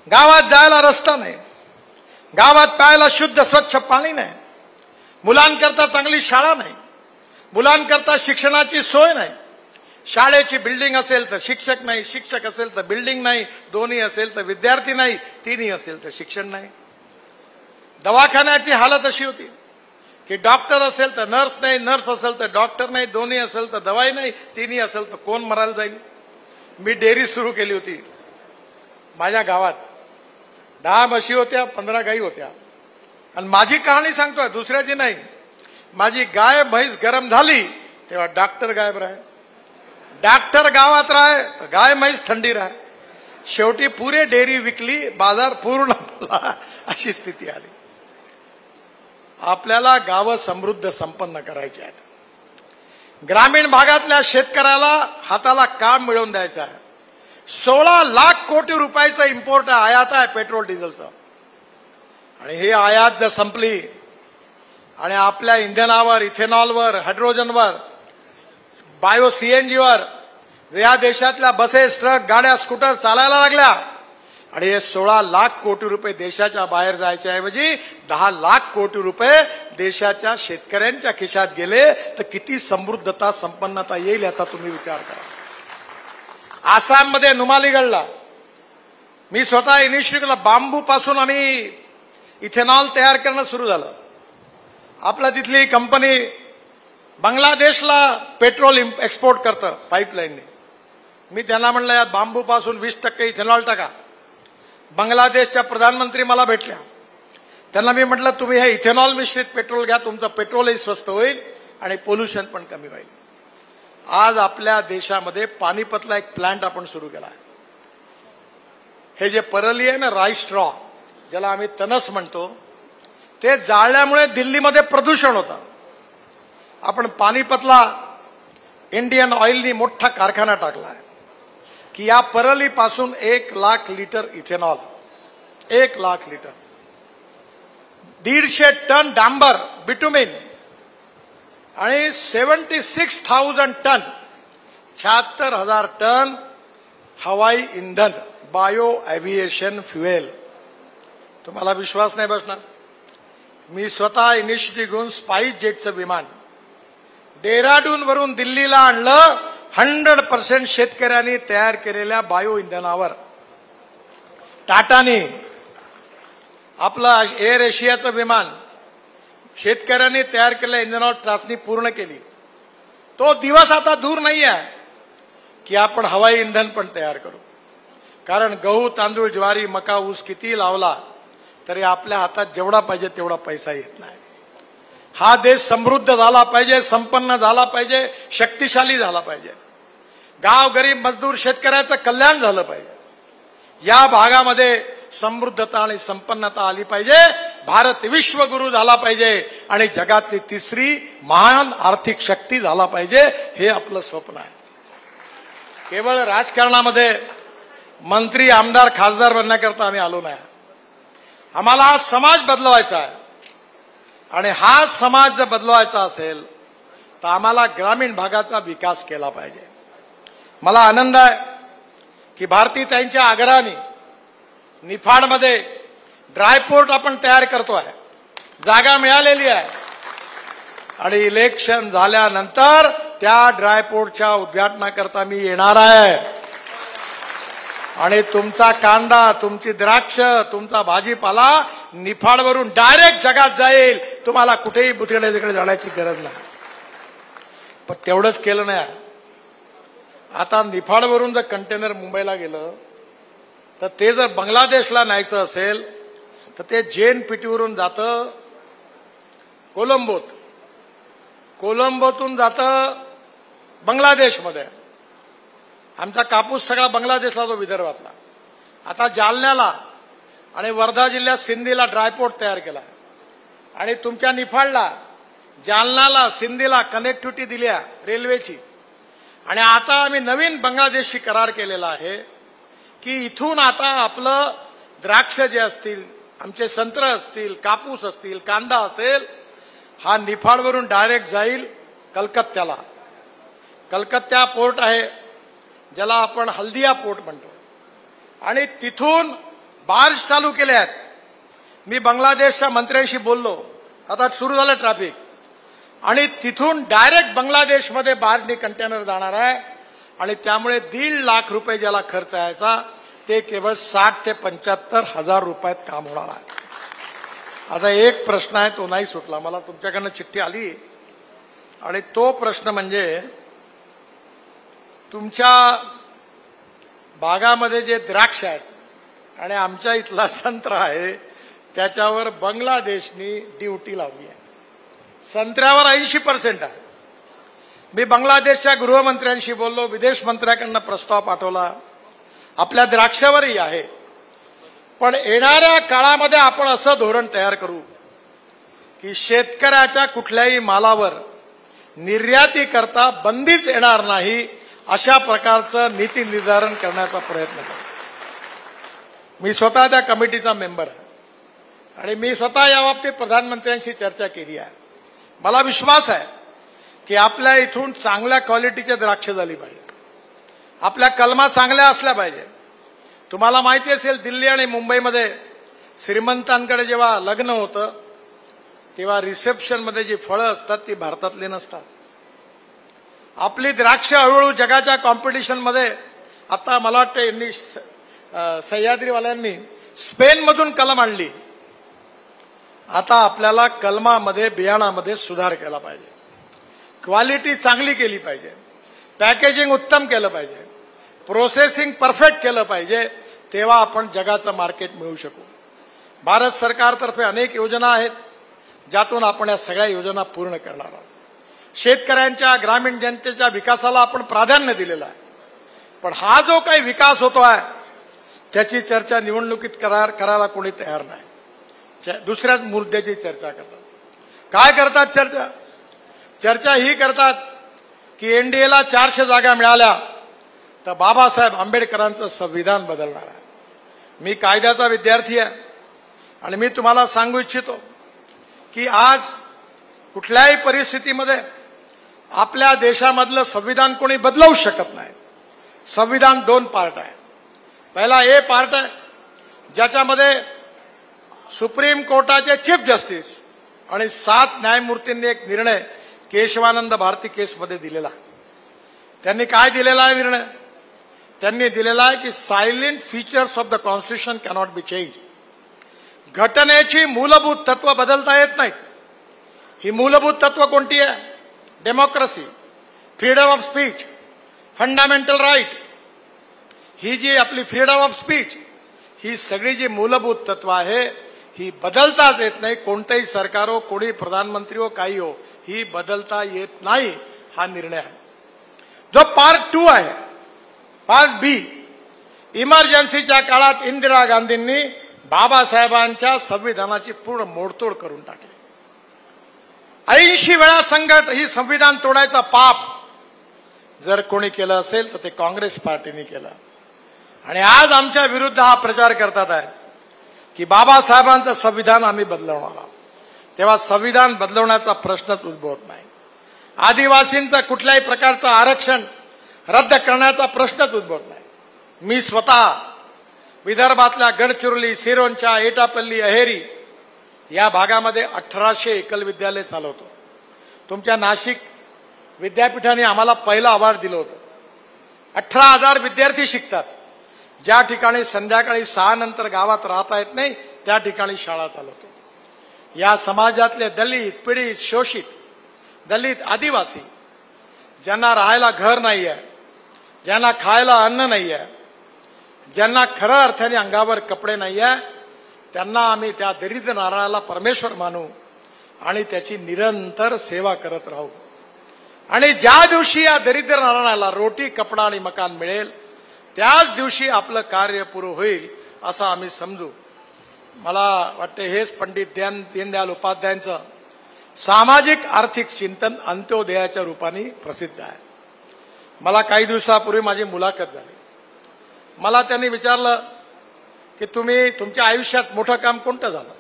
गावात जायला रस्ता नाही, गावात प्यायला शुद्ध स्वच्छ पाणी नाही, मुलांकरता चांगली शाळा नाही, मुलांकरता शिक्षणाची सोय नाही. शाळेची बिल्डिंग असेल तर शिक्षक नाही, शिक्षक असेल तर बिल्डिंग नाही, दोन्ही असेल तर विद्यार्थी नाही, तिन्ही असेल तर शिक्षण नाही. दवाखान्याची हालत अशी होती की डॉक्टर असेल तर नर्स नाही, नर्स असेल तर डॉक्टर नाही, दोन्ही असेल तर दवाई नाही, तिन्ही असेल तर कोण मरायला जाईल. मी डेअरी सुरू केली होती माझ्या गावात. 10 म्हशी होत्या, 15 गाई होत्या. आणि माझी कहाणी सांगतोय, दुसऱ्याची नाही. माझी गाय म्हैस गरम झाली तेव्हा डॉक्टर गायब राहे, डॉक्टर गावात राहे तर गाय म्हैस थंडी राहे. शेवटी पुरे डेअरी विकली, बाजार पूर्ण अशी स्थिती आली. आपल्याला गावं समृद्ध संपन्न करायची आहेत. ग्रामीण भागातल्या शेतकऱ्याला हाताला काम मिळवून द्यायचं आहे. 16 लाख कोटी रुपयाचं इम्पोर्ट आयात आहे पेट्रोल डिझेलचं. आणि हे आयात जर संपली आणि आपल्या इंधनावर, इथेनॉलवर, हायड्रोजनवर, बायो सीएनजीवर या देशातल्या बसेस, ट्रक, गाड्या, स्कूटर चालायला लागल्या आणि हे 16 लाख कोटी रुपये देशाच्या बाहेर जायच्या ऐवजी 10 लाख कोटी रुपये देशाच्या शेतकऱ्यांच्या खिशात गेले तर किती समृद्धता, संपन्नता येईल याचा तुम्ही विचार करा. आसाममध्ये नुमालीगडला मी स्वतः इनिशिएटिव्ह केला. बांबू पासून आम्ही इथेनॉल तयार करणं सुरू झालं. आपल्या तिथली कंपनी बांगलादेशला पेट्रोल एक्सपोर्ट करतं पाईपलाईनने. मी त्यांना म्हणलं यात बांबू पासून 20% इथेनॉल टाका. बांगलादेशच्या प्रधानमंत्री मला भेटल्या. त्यांना मी म्हटलं तुम्ही हे इथेनॉल मिश्रित पेट्रोल घ्या, तुमचं पेट्रोलही स्वस्त होईल आणि पोल्युशन पण कमी होईल. आज आपल्या देशामध्ये पानिपतला एक प्लांट आपण सुरू केला आहे. हे जे परली आहे ना, राईस स्ट्रॉ ज्याला आम्ही तनस म्हणतो, ते जाळल्यामुळे दिल्लीमध्ये प्रदूषण होतं. आपण पानिपतला इंडियन ऑइलनी मोठा कारखाना टाकला आहे की या परलीपासून 1 lakh litre ethanol, 1 lakh litre, 150 ton डांबर, बिटुमिन आणि 76,000 टन, 76,000 टन हवाई इंधन, बायो एव्हिएशन फ्युएल. तुम्हाला विश्वास नाही बसणार. मी स्वतः इनिशिएटिव्ह घेऊन स्पाइस जेटचं विमान डेहराडून वरून दिल्लीला आणलं. 100% शेतकऱ्यांनी तयार केलेल्या बायो इंधनावर. टाटाने आपलं एअर एशियाचं विमान शेतकऱ्यांनी तयार केलेल्या इंधनावर चाचणी पूर्ण केली. तो दिवस आता दूर नाही आहे की आपण हवाई इंधन पण तयार करू. कारण गहू, तांदूळ, ज्वारी, मका, ऊस किती लावला तरी आपल्या हातात जेवढा पाहिजे तेवढा पैसा येत नाही. हा देश समृद्ध झाला पाहिजे, संपन्न झाला पाहिजे, शक्तिशाली झाला पाहिजे. गाव, गरीब, मजदूर, शेतकऱ्याचं कल्याण झालं पाहिजे. या भागामध्ये समृद्धता आणि संपन्नता आली पाहिजे. भारत विश्वगुरु झाला पाहिजे आणि जगातली 3री महान आर्थिक शक्ती झाला पाहिजे. हे आपलं स्वप्न आहे. केवळ राजकारणामध्ये मंत्री, आमदार, खासदार बनण्याकरता आम्ही आलो नाही. आम्हाला हा समाज बदलवायचा आहे आणि हा समाज जर बदलवायचा असेल तर आम्हाला ग्रामीण भागाचा विकास केला पाहिजे. मला आनंद आहे की भारतीताईंच्या आग्रहाने निफाडमध्ये ड्रायपोर्ट आपण तयार करतोय. जागा मिळालेली आहे. आणि इलेक्शन झाल्यानंतर त्या ड्रायपोर्टच्या उद्घाटनाकरता मी येणार आहे आणि तुमचा कांदा, तुमची द्राक्ष, तुमचा भाजीपाला निफाडवरून डायरेक्ट जगात जाईल. तुम्हाला कुठेही तिकडे जाण्याची गरज नाही. पण तेवढंच केलं नाही. आता निफाडवरून जर कंटेनर मुंबईला गेलं तर ते जर बांगलादेशला न्यायचं असेल तर ते जेएनपीटीवरून जातं कोलंबोत, कोलंबोतून जातं बांगलादेशमध्ये. आमचा कापूस सगळा बांगलादेशला, तो विदर्भातला. आता जालन्याला आणि वर्धा जिल्ह्यात सिंधीला ड्रायपोर्ट तयार केला आणि तुमच्या निफाडला, जालन्याला, सिंधीला कनेक्टिव्हिटी दिल्या रेल्वेची. आणि आता आम्ही नवीन बांगलादेशशी करार केलेला आहे की इथून आता आपलं द्राक्ष जे असतील, आमचे संत्र असतील, कापूस असतील, कांदा असेल, हा निफाडवरून डायरेक्ट जाईल कलकत्त्याला. कलकत्ता पोर्ट आहे ज्याला आपण हल्दिया पोर्ट म्हणतो. आणि तिथून बार्ज चालू केले आहेत. मी बांगलादेशच्या मंत्र्यांशी बोललो, आता सुरू झालं ट्रॅफिक. आणि तिथून डायरेक्ट बांगलादेशमध्ये बार्जनी कंटेनर जाणार आहे आणि त्यामुळे 1.5 लाख रुपये ज्याला खर्च यायचा ते केवळ 60 ते 75 हजार रुपयात काम होणार आहे. आता एक प्रश्न आहे, तो नाही सुटला. मला तुमच्याकडनं चिठ्ठी आली आणि तो प्रश्न म्हणजे तुमच्या बागामध्ये जे द्राक्ष आहेत आणि आमच्या इथला संत्रा आहे त्याच्यावर बांगलादेशनी ड्युटी लावली आहे. संत्र्यावर 80% आहे. मी बांगलादेशच्या गृहमंत्र्यांशी बोललो, विदेश मंत्र्याकडनं प्रस्ताव पाठवला, आपल्या द्राक्षावरही आहे. पण येणाऱ्या काळामध्ये आपण असं धोरण तयार करू की शेतकऱ्याच्या कुठल्याही मालावर निर्याती करता बंदीच येणार नाही, अशा प्रकारचं नीती निर्धारण करण्याचा प्रयत्न करू. मी स्वतः त्या कमिटीचा मेंबर आहे आणि मी स्वतः याबाबतीत प्रधानमंत्र्यांशी चर्चा केली आहे. मला विश्वास आहे की आपल्या इथून चांगल्या क्वालिटीचे द्राक्ष झाली पाहिजे, आपल्या कलमा चांगल्या असल्या पाहिजे. तुम्हाला माहिती असेल, दिल्ली आणि मुंबईमध्ये श्रीमंतांकडे जेव्हा लग्न होतं तेव्हा रिसेप्शनमध्ये जी फळं असतात ती भारतातली नसतात. आपली द्राक्ष हळूहळू जगाच्या कॉम्पिटिशनमध्ये, आता मला वाटतं यांनी सह्याद्रीवाल्यांनी स्पेनमधून कलम आणली. आता आपल्याला कलमामध्ये, बियाणामध्ये सुधार केला पाहिजे, क्वालिटी चांगली केली पाहिजे, पॅकेजिंग उत्तम केलं पाहिजे, प्रोसेसिंग परफेक्ट केलं पाहिजे, तेव्हा आपण जगाचं मार्केट मिळवू शकू. भारत सरकारतर्फे अनेक योजना आहेत ज्यातून आपण या सगळ्या योजना पूर्ण करणार आहोत. शेतकऱ्यांच्या, ग्रामीण जनतेच्या विकासाला आपण प्राधान्य दिलेलं आहे. पण हा जो काही विकास होतो आहे त्याची चर्चा निवडणुकीत करायला कोणी तयार नाही. दुसऱ्याच मुद्द्याची चर्चा करतात. काय करतात चर्चा ही करतात की एनडीएला 400 जागा मिळाल्या तर बाबासाहेब आंबेडकरांचं संविधान बदलणार आहे. मी कायद्याचा विद्यार्थी आहे आणि मी तुम्हाला सांगू इच्छितो की आज कुठल्याही परिस्थितीमध्ये आपल्या देशामधलं संविधान कोणी बदलवू शकत नाही. संविधान 2 पार्ट आहे. पहिला ए पार्ट आहे ज्याच्यामध्ये सुप्रीम कोर्टाचे चीफ जस्टिस आणि 7 न्यायमूर्तींनी एक निर्णय केशवानंद भारती केसमध्ये दिलेला. त्यांनी काय दिलेला आहे निर्णय? त्यांनी दिलेला आहे की silent features of the constitution cannot be change. घटनेची मूलभूत तत्व बदलता येत नाहीत. ही मूलभूत तत्व कोणती आहे? Democracy, freedom of speech, fundamental right. ही जी आपली फ्रीडम ऑफ स्पीच, ही सगळी जी मूलभूत तत्व आहे ही बदलताच येत नाही. कोणतेही सरकार हो, कोणी प्रधानमंत्री हो, काही हो, ही बदलता येत नाही. हा निर्णय आहे. जो पार्ट 2 आहे, पार्ट बी, इमर्जन्सीच्या काळात इंदिरा गांधींनी बाबासाहेबांच्या संविधानाची पूर्ण मोडतोड करून टाकली. 80 वेळा संकट ही संविधान तोडायचा पाप जर कोणी केलं असेल तर ते काँग्रेस पार्टीने केलं. आणि आज आमच्या विरुद्ध हा प्रचार करतात आहे की बाबासाहेबांचं संविधान आम्ही बदलवणार आहोत. तेव्हा संविधान बदलवण्याचा प्रश्नच उद्भवत नाही. आदिवासींचं कुठल्याही प्रकारचं आरक्षण रद्द करण्याचा प्रश्नच उद्भवत नाही. मी स्वतः विदर्भातल्या गडचिरोली, सिरोंचा, एटापल्ली, अहेरी या भागामध्ये 1800 एकल विद्यालय चालवतो. तुमच्या नाशिक विद्यापीठाने आम्हाला पहिलं अवॉर्ड दिलं होतं. 18,000 विद्यार्थी शिकतात. ज्या ठिकाणी संध्याकाळी 6 नंतर गावात राहता येत नाही त्या ठिकाणी शाळा चालवतो. या समाजातले दलित, पीडित, शोषित, दलित, आदिवासी, ज्यांना राहायला घर नाही आहे, ज्यांना खायला अन्न नाही आहे, ज्यांना खऱ्या अर्थाने अंगावर कपडे नाही आहे, त्यांना आम्ही त्या दरिद्र नारायणाला परमेश्वर मानू आणि त्याची निरंतर सेवा करत राहू. आणि ज्या दिवशी या दरिद्र नारायणाला रोटी, कपडा आणि मकान मिळेल त्याच दिवशी आपलं कार्य पुरं होईल असं आम्ही समजू. मला वाटते हेच पंडित दीनदयाल उपाध्यायांचं सामाजिक आर्थिक चिंतन अंत्योदयाच्या रूपाने प्रसिद्ध आहे. मला काही दिवसापूर्वी माझी मुलाखत झाली. मला त्यांनी विचारलं की तुम्ही तुमच्या आयुष्यात मोठं काम कोणतं झालं?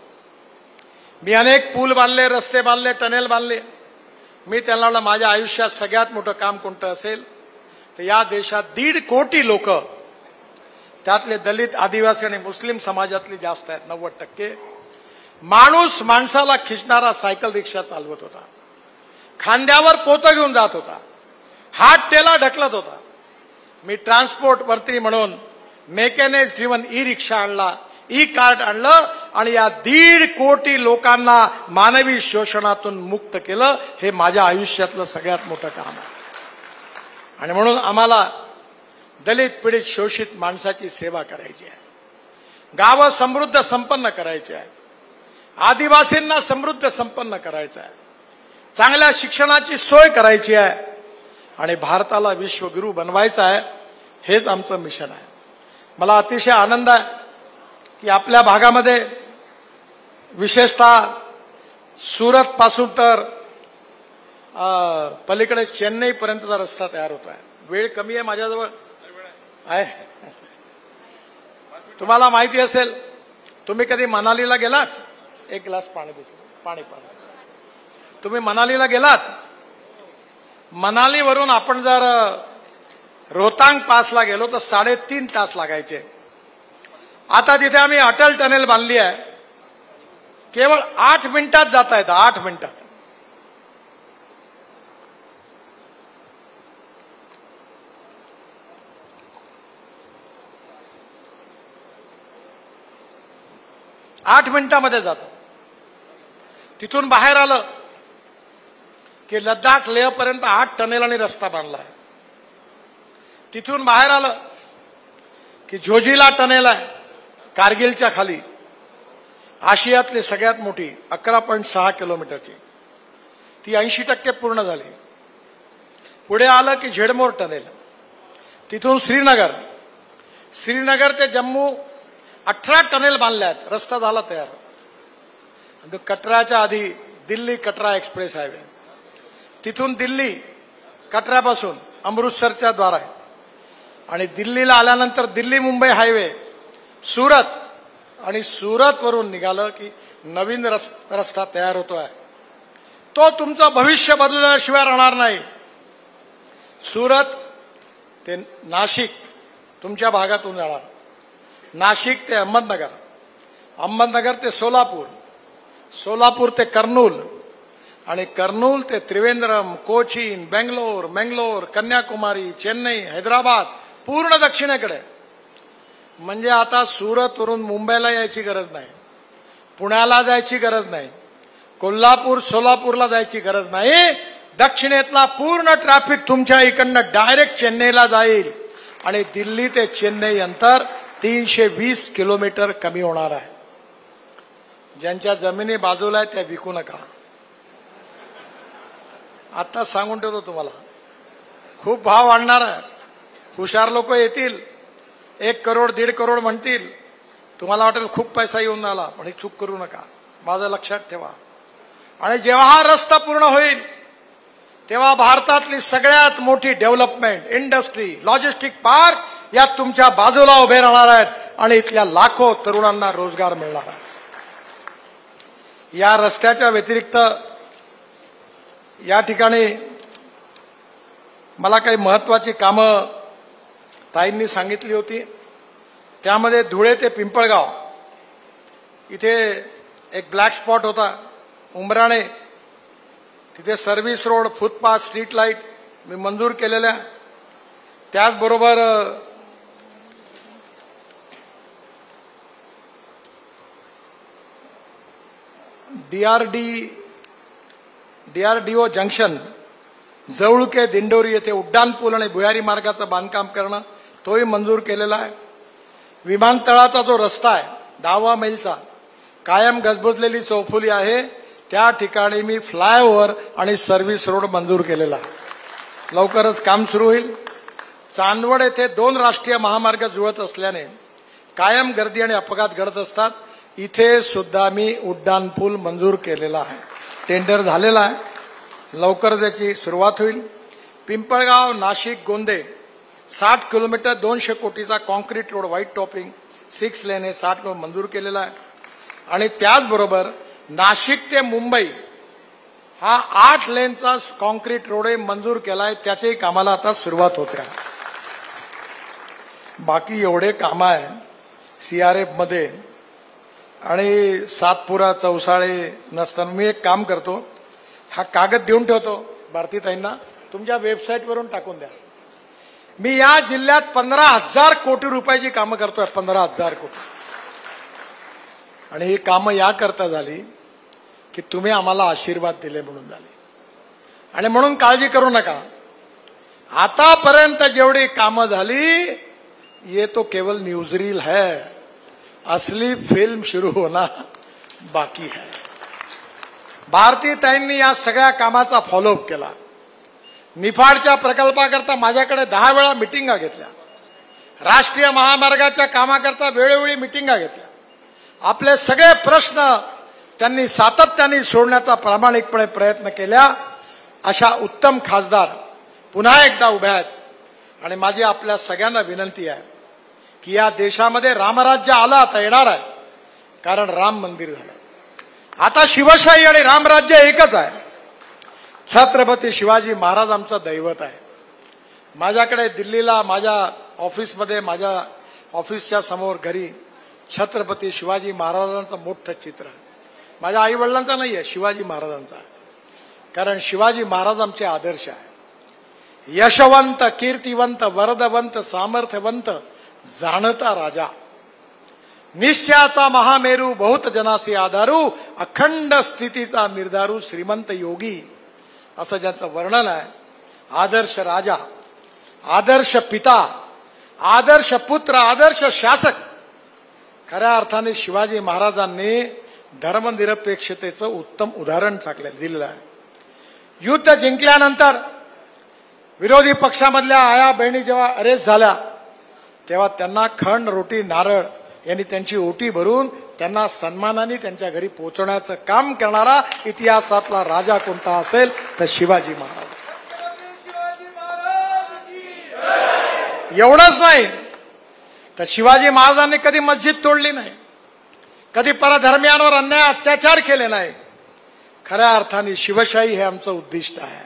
मी अनेक पूल बांधले, रस्ते बांधले, टनेल बांधले. मी त्यांना म्हणलं माझ्या आयुष्यात सगळ्यात मोठं काम कोणतं असेल तर या देशात 1.5 कोटी लोक, त्यातले दलित, आदिवासी आणि मुस्लिम समाजातले जास्त आहेत, 90%. माणूस माणसाला खिचणारा सायकल रिक्षा चालवत होता, खांद्यावर पोतं घेऊन जात होता, हात टेला ढकलत होता. मी ट्रान्सपोर्ट मंत्री म्हणून मेकॅनिक्स ड्रिव्हन ई रिक्षा आणला, ई कार्ड आणलं आणि या 1.5 कोटी लोकांना मानवी शोषणातून मुक्त केलं. हे माझ्या आयुष्यातलं सगळ्यात मोठं काम आहे. आणि म्हणून आम्हाला दलित, पीडित, शोषित माणसाची सेवा करायची आहे. गावं समृद्ध संपन्न करायची आहे. आदिवासींना समृद्ध संपन्न करायचं आहे. चांगल्या शिक्षणाची सोय करायची आहे आणि भारताला विश्वगुरू बनवायचं आहे. हेच आमचं मिशन आहे. मला अतिशय आनंद आहे की आपल्या भागामध्ये विशेषतः सुरत पासून तर पलीकडे चेन्नई पर्यंतचा रस्ता तयार होत आहे. वेळ कमी आहे माझ्याजवळ आहे. तुम्हाला माहिती असेल, तुम्ही कधी मनालीला गेलात? एक ग्लास पाणी दिसलं, पाणी. तुम्ही मनालीला गेलात? मनालीवरून आपण जर रोहतांग पासला गेलो तर 3.5 तास लागायचे. आता तिथे आम्ही अटल टनेल बांधली आहे, केवळ 8 मिनिटात जाता येतं. 8 मिनिटात. मिनिटामध्ये जातो. तिथून बाहेर आलं की लडाख लेह पर्यंत 8 टनेलांनी रस्ता बांधला आहे. तिथून बाहेर आलं की झोजिला टनेल आहे कारगिलच्या खाली, आशियातली सगळ्यात मोठी 11.6 किलोमीटरची. ती 80% पूर्ण झाली. पुढे आलं की झेडमोर टनेल. तिथून श्रीनगर ते जम्मू 18 टनेल बांधले आहेत. रस्ता झाला तयार. कटराच्या आधी दिल्ली कटरा एक्सप्रेस हायवे, तिथून दिल्ली कटरापासून अमृतसरच्या द्वारा आहे. आणि दिल्लीला आल्यानंतर दिल्ली मुंबई हायवे, सुरत, आणि सुरत वरून निघालं की नवीन रस्ता तयार होतोय. तो तुमचं भविष्य बदलल्याशिवाय राहणार नाही. सुरत ते नाशिक तुमच्या भागातून जाणार, नाशिक ते अहमदनगर, अहमदनगर ते सोलापूर, सोलापूर ते कर्नूल, आणि कर्नूल ते त्रिवेंद्रम, कोचीन, बेंगलोर, मंगलोर, कन्याकुमारी, चेन्नई, हैदराबाद, पूर्ण दक्षिणेकडे. म्हणजे आता सुरतवरून मुंबईला यायची गरज नाही, पुण्याला जायची गरज नाही, कोल्हापूर सोलापूरला जायची गरज नाही. दक्षिणेतला पूर्ण ट्रॅफिक तुमच्या इकडनं डायरेक्ट चेन्नईला जाईल आणि दिल्ली ते चेन्नई अंतर 320 किलोमीटर कमी होणार आहे. ज्यांच्या जमिनी बाजूला आहे त्या विकू नका. आता सांगून ठेवतो तुम्हाला, खूप भाव वाढणार आहे. हुशार लोक येतील, 1 करोड 1.5 करोड म्हणतील. तुम्हाला वाटेल खूप पैसा येऊन आला, पण ही चूक करू नका, माझं लक्षात ठेवा. आणि जेव्हा हा रस्ता पूर्ण होईल तेव्हा भारतातली सगळ्यात मोठी डेव्हलपमेंट, इंडस्ट्री, लॉजिस्टिक पार्क या तुमच्या बाजूला उभे राहणार आहेत आणि इथल्या लाखो तरुणांना रोजगार मिळणार आहे. या रस्त्याच्या व्यतिरिक्त या ठिकाणी मला काही महत्वाची कामं ताईंनी सांगितली होती. त्यामध्ये धुळे ते पिंपळगाव इथे एक ब्लॅक स्पॉट होता, उमराणे तिथे service road, footpath, street light मी मंजूर केलेल्या. त्याचबरोबर DRDO जंक्शन जवळके दिंडोरी येथे उड्डाणपूल आणि भुयारी मार्गाचं बांधकाम करणं तोही मंजूर केलेला आहे. विमानतळाचा जो रस्ता आहे 10 मैलचा कायम गजबजलेली चौफुली आहे, त्या ठिकाणी मी फ्लायओव्हर आणि सर्व्हिस रोड मंजूर केलेला आहे. लवकरच काम सुरू होईल. चांदवड येथे 2 राष्ट्रीय महामार्ग जुळत असल्याने कायम गर्दी आणि अपघात घडत असतात. इथे सुद्धा मी उड्डाणपूल मंजूर केलेला आहे. टेंडर झालेला आहे, लवकर त्याची सुरुवात होईल. पिंपळगाव नाशिक गोंदे 60 किलोमीटर 200 कोटीचा कॉन्क्रीट रोड व्हाईट टॉपिंग 6 लेन हे 60 किलोमीटर मंजूर केलेला आहे. आणि त्याचबरोबर नाशिक ते मुंबई हा 8 लेनचा कॉन्क्रीट रोडही मंजूर केलाय. त्याच्याही कामाला आता सुरुवात होते आहे. बाकी एवढे काम आहे CRF मध्ये आणि सातपुरा चौसाळे नसताना. मी एक काम करतो, हा कागद देऊन ठेवतो भारतीताईंना, तुमच्या वेबसाईटवरून टाकून द्या. मी या जिल्ह्यात 15,000 कोटी रुपयाची कामं करतोय. 15,000 कोटी. आणि ही कामं याकरता झाली की तुम्ही आम्हाला आशीर्वाद दिले म्हणून झाली. आणि म्हणून काळजी करू नका, आतापर्यंत जेवढी कामं झाली ये तो केवल न्यूज रील है, असली फिल्म शुरू होना बाकी है. भारतीताईंनी या सगळ्या कामाचा फॉलोअप केला. निफाडच्या प्रकल्पाकरता माझ्याकडे 10 वेळा मिटिंगा घेतल्या. राष्ट्रीय महामार्गाच्या कामाकरता वेळोवेळी मिटिंगा घेतल्या. आपले सगळे प्रश्न त्यांनी सातत्याने सोडण्याचा प्रामाणिकपणे प्रयत्न केला. अशा उत्तम खासदार पुन्हा एकदा उभे आहेत. आणि माझी आपल्या सगळ्यांना विनंती आहे की या देशामध्ये रामराज्य आलं, आता येणार आहे, कारण राम मंदिर झालं. आता शिवशाही आणि रामराज्य एकच आहे. छत्रपती शिवाजी महाराज आमचं दैवत आहे. माझ्याकडे दिल्लीला माझ्या ऑफिसमध्ये, माझ्या ऑफिसच्या समोर घरी छत्रपती शिवाजी महाराजांचं मोठं चित्र आहे. माझ्या आई वडिलांचा नाही आहे, शिवाजी महाराजांचा आहे. कारण शिवाजी महाराज आमचे आदर्श आहे. यशवंत, कीर्तिवंत, वरदवंत, सामर्थ्यवंत, जाणता राजा, निश्चयाचा महामेरू, बहुत जनासी आधारू, अखंड स्थितीचा निर्धारू, श्रीमंत योगी, असं ज्याचं वर्णन आहे. आदर्श राजा, आदर्श पिता, आदर्श पुत्र, आदर्श शासक. खऱ्या अर्थाने शिवाजी महाराजांनी धर्मनिरपेक्षतेचं उत्तम उदाहरण दिलेलं आहे. युद्ध जिंकल्यानंतर विरोधी पक्षामधल्या आया बहिणी जेव्हा अरेस्ट झाल्या तेव्हा त्यांना खंड, रोटी, नारळ यांनी त्यांची ओटी भरून त्यांना सन्मानाने त्यांच्या घरी पोहोचवण्याचं काम करणारा इतिहासातला राजा कोणता असेल तर शिवाजी महाराज. एवढंच नाही तर शिवाजी महाराजांनी कधी मस्जिद तोडली नाही, कधी परधर्मियांवर अन्याय अत्याचार केले नाही. खऱ्या अर्थाने शिवशाही हे आमचं उद्दिष्ट आहे.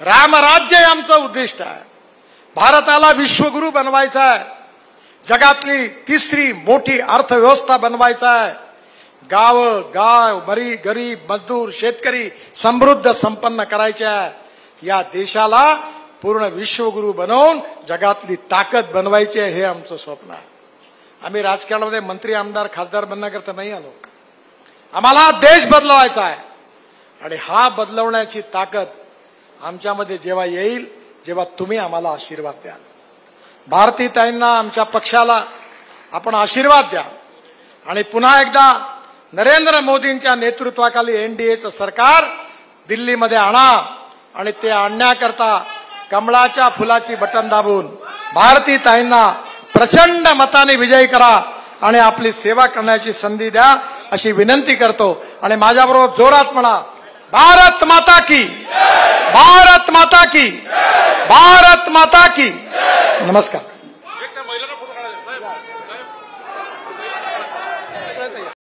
रामराज्य हे आमचं उद्दिष्ट आहे. भारताला विश्वगुरू बनवायचा आहे. जगातली 3री मोठी अर्थव्यवस्था बनवायचा आहे. गाव, गाव, गरीब, मजदूर, शेतकरी समृद्ध, संपन्न करायचे आहे. या देशाला पूर्ण विश्वगुरू बनवून जगातली ताकद बनवायची आहे, हे आमचं स्वप्न आहे. आम्ही राजकारणामध्ये मंत्री, आमदार, खासदार बनण्याकरता नाही आलो. आम्हाला देश बदलवायचा आहे. आणि हा बदलवण्याची ताकद आमच्यामध्ये जेव्हा येईल जेव्हा तुम्ही आम्हाला आशीर्वाद द्याल. भारतीताईंना, आमच्या पक्षाला आपण आशीर्वाद द्या. आणि पुन्हा एकदा नरेंद्र मोदींच्या नेतृत्वाखाली NDAचं सरकार दिल्लीमध्ये आणा. आणि ते आणण्याकरता कमळाच्या फुलाची बटन दाबून भारतीताईंना प्रचंड मताने विजयी करा आणि आपली सेवा करण्याची संधी द्या अशी विनंती करतो. आणि माझ्याबरोबर जोरात म्हणा, भारत माता की, भारत माता की, भारत माता की. नमस्कार.